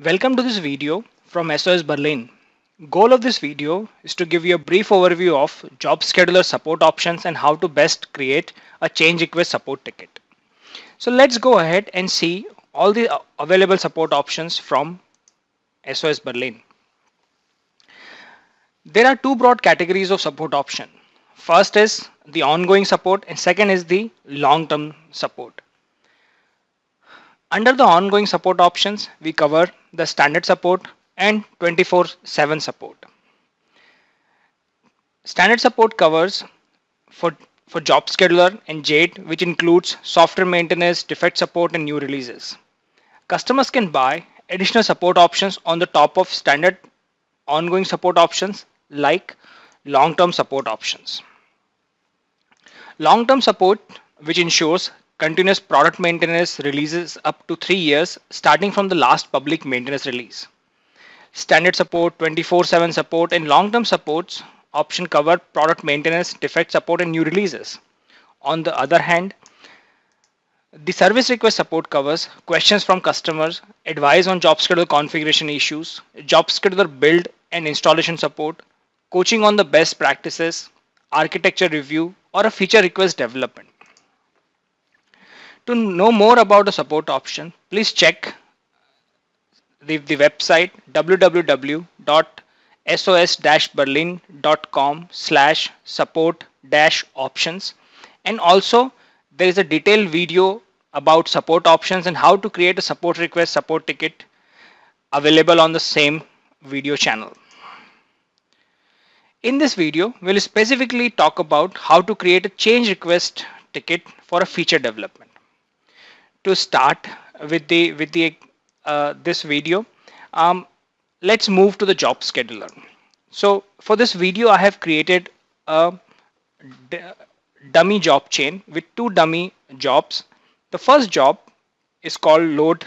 Welcome to this video from SOS Berlin. Goal of this video is to give you a brief overview of job scheduler support options and how to best create a change request support ticket. So let's go ahead and see all the available support options from SOS Berlin. There are two broad categories of support option. First is the ongoing support and second is the long-term support. Under the ongoing support options, we cover the standard support and 24/7 support. Standard support covers for, for job scheduler and JADE, which includes software maintenance, defect support, and new releases. Customers can buy additional support options on the top of standard ongoing support options like long-term support options. Long-term support, which ensures continuous product maintenance releases up to 3 years starting from the last public maintenance release. Standard support, 24/7 support, and long-term supports option cover product maintenance, defect support, and new releases. On the other hand, the service request support covers questions from customers, advice on job scheduler configuration issues, job scheduler build and installation support, coaching on the best practices, architecture review, or a feature request development. To know more about the support option, please check the website www.sos-berlin.com/support-options, and also there is a detailed video about support options and how to create a support request support ticket available on the same video channel. In this video, we'll specifically talk about how to create a change request ticket for a feature development. To start with this video, let's move to the job scheduler. So for this video, I have created a dummy job chain with two dummy jobs. The first job is called load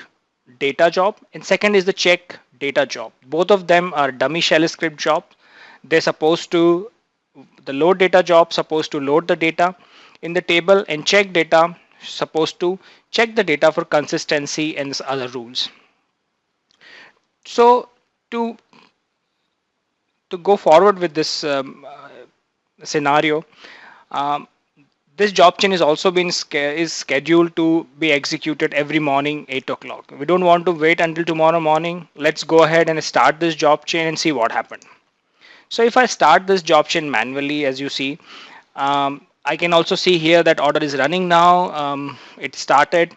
data job and second is the check data job. Both of them are dummy shell script jobs. The load data job supposed to load the data in the table and check data supposed to check the data for consistency and other rules. So to go forward with this scenario, this job chain is also is scheduled to be executed every morning 8 o'clock. We don't want to wait until tomorrow morning. Let's go ahead and start this job chain and see what happened. So if I start this job chain manually, as you see, I can also see here that order is running now. It started.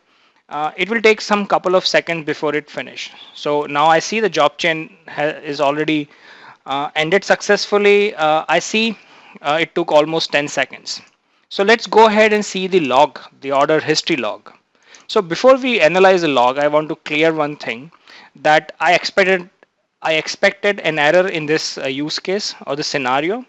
It will take some couple of seconds before it finished. So now I see the job chain is already ended successfully. I see it took almost 10 seconds. So let's go ahead and see the log, the order history log. So before we analyze the log, I want to clear one thing that I expected an error in this use case or the scenario,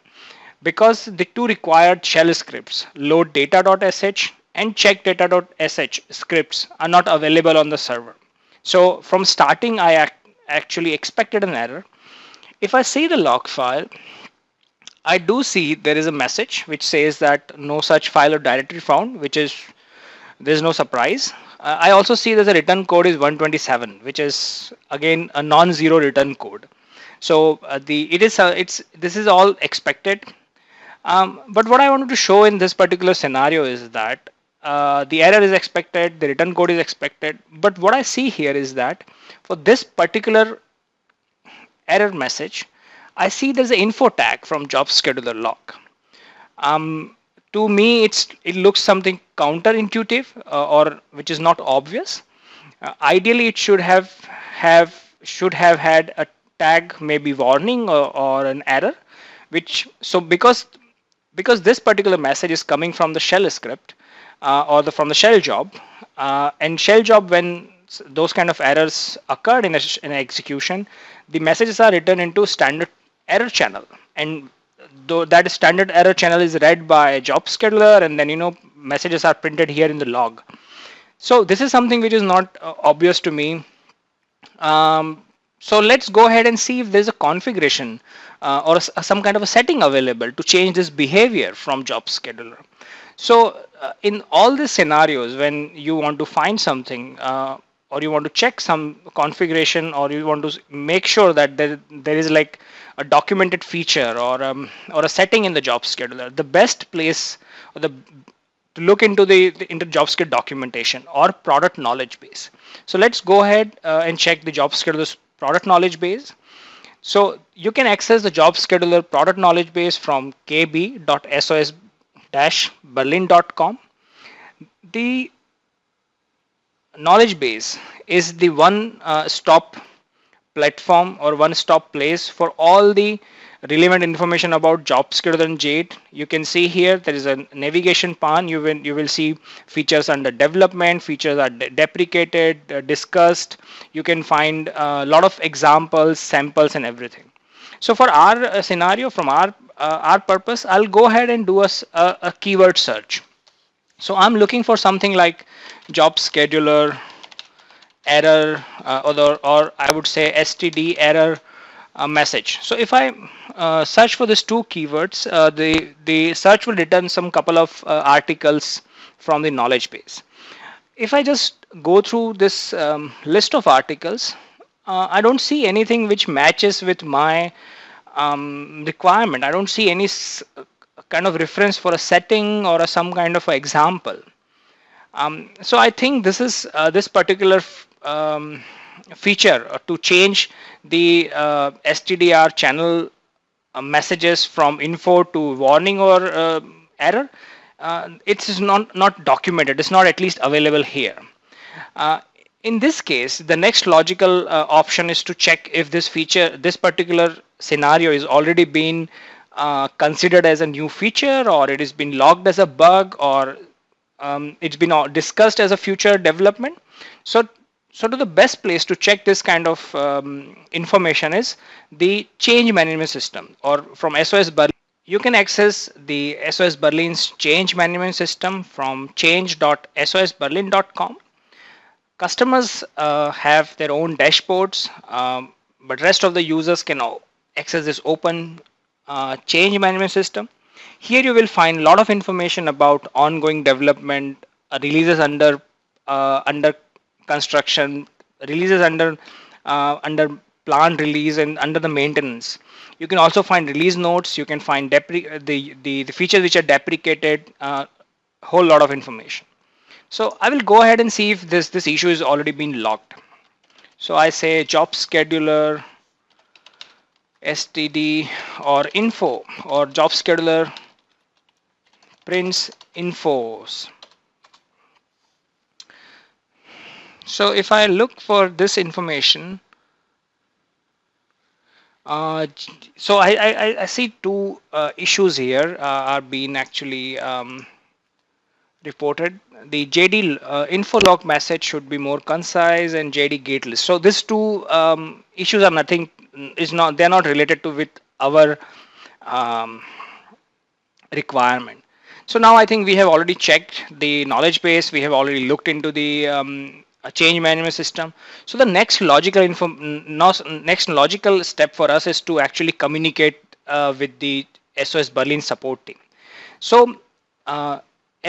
because the two required shell scripts, load data.sh and check data.sh scripts, are not available on the server. So from starting, I actually expected an error. If I see the log file, I do see there is a message which says that no such file or directory found, there's no surprise. I also see that the return code is 127, which is again a non-zero return code. So this is all expected. But what I wanted to show in this particular scenario is that the error is expected, the return code is expected. But what I see here is that for this particular error message, I see there's an info tag from job scheduler log. To me, it looks something counterintuitive or which is not obvious. Ideally, it should have had a tag, maybe warning or an error, because this particular message is coming from the shell script from the shell job, and shell job, when those kind of errors occurred in an execution, the messages are written into standard error channel, and though that standard error channel is read by job scheduler, and then messages are printed here in the log. So this is something which is not obvious to me. So let's go ahead and see if there's a configuration or some kind of a setting available to change this behavior from job scheduler. So in all these scenarios, when you want to find something or or you want to check some configuration, or you want to make sure that there is like a documented feature or a setting in the job scheduler, the best place or the to look into into JobSkid documentation or product knowledge base. So let's go ahead and check the job scheduler's product knowledge base. So you can access the job scheduler product knowledge base from kb.sos-berlin.com. The knowledge base is the one stop platform or one stop place for all the relevant information about job scheduler and JADE. You can see here there is a navigation pane. You will see features under development, features are deprecated, discussed. You can find a lot of examples, samples, and everything. So for our scenario, from our purpose, I'll go ahead and do a keyword search. So I'm looking for something like job scheduler error, or I would say STD error message. So if I search for these two keywords, the search will return some couple of articles from the knowledge base. If I just go through this list of articles, I don't see anything which matches with my requirement. I don't see any kind of reference for a setting or some kind of example. So I think this is this particular feature to change the STDR channel messages from info to warning or error. It is not documented. It's not at least available here. In this case, the next logical option is to check if this feature, this particular scenario, is already been considered as a new feature, or it has been logged as a bug, or it's been discussed as a future development. So to the best place to check this kind of information is the change management system, or from SOS Berlin. You can access the SOS Berlin's change management system from change.sosberlin.com. Customers have their own dashboards, but rest of the users can access this open change management system. Here you will find a lot of information about ongoing development, releases under construction, releases under planned release, and under the maintenance. You can also find release notes. You can find the features which are deprecated. Whole lot of information. So I will go ahead and see if this issue is already been logged. So I say job scheduler STD or info, or job scheduler prints infos. So if I look for this information, so I see two issues here are being actually reported. The JD info log message should be more concise, and JD gate list. So these two issues are nothing, they're not related to with our requirement. So now I think we have already checked the knowledge base. We have already looked into the change management system. So the next logical step for us is to actually communicate with the SOS Berlin support team. So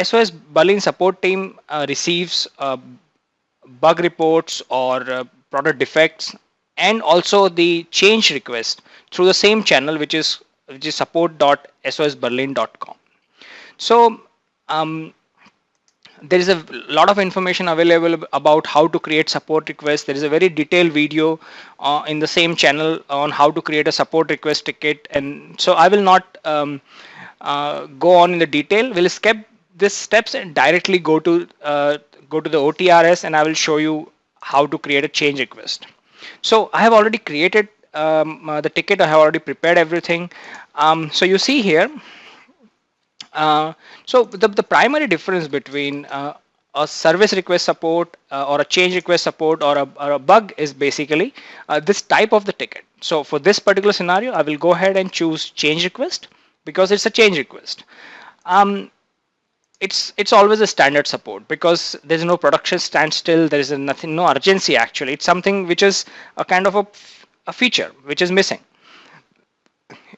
SOS Berlin support team receives bug reports or product defects, and also the change request through the same channel, which is support.sosberlin.com. So there is a lot of information available about how to create support requests. There is a very detailed video in the same channel on how to create a support request ticket, and so I will not go on in the detail. We'll skip these steps and directly go to the OTRS, and I will show you how to create a change request. So I have already created the ticket. I have already prepared everything. So you see here. So the primary difference between a service request support or a change request support or a bug is basically this type of the ticket. So for this particular scenario, I will go ahead and choose change request because it's a change request. It's always a standard support because there's no production standstill. There is no urgency actually. It's something which is a kind of a feature which is missing.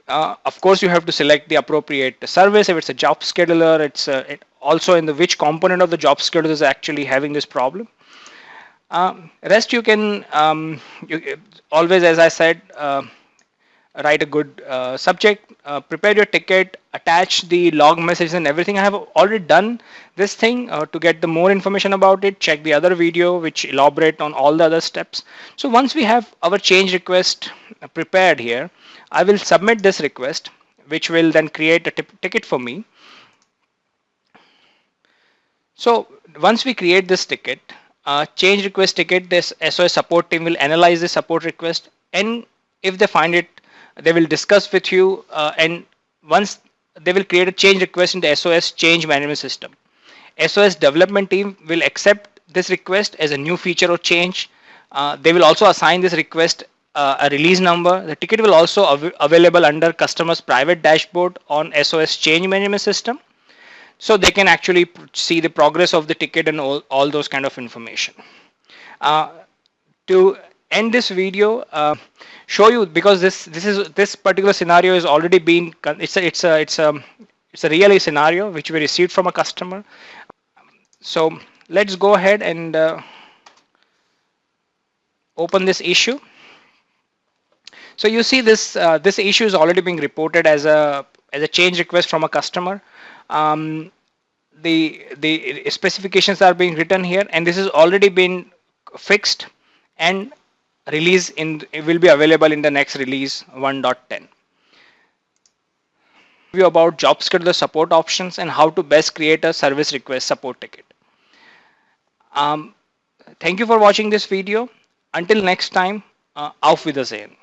Of course, you have to select the appropriate service. If it's a job scheduler, it's also in the which component of the job scheduler is actually having this problem. Rest you can always, as I said, write a good subject, prepare your ticket, attach the log message and everything. I have already done this thing. To get the more information about it, check the other video which elaborate on all the other steps. So once we have our change request prepared here, I will submit this request, which will then create a ticket for me. So once we create this ticket, change request ticket, this SOS support team will analyze the support request, and if they find it, they will discuss with you, and once they will create a change request in the SOS change management system. SOS development team will accept this request as a new feature or change. They will also assign this request a release number. The ticket will also available under customer's private dashboard on SOS change management system, so they can actually see the progress of the ticket and all those kind of information. To end this video, show you, because this particular scenario is already been, it's a real scenario which we received from a customer. So let's go ahead and open this issue. So you see this issue is already being reported as a change request from a customer. The specifications are being written here, and this has already been fixed, and release it will be available in the next release 1.10. Review about JobScheduler support options and how to best create a service request support ticket. Thank you for watching this video. Until next time, auf Wiedersehen.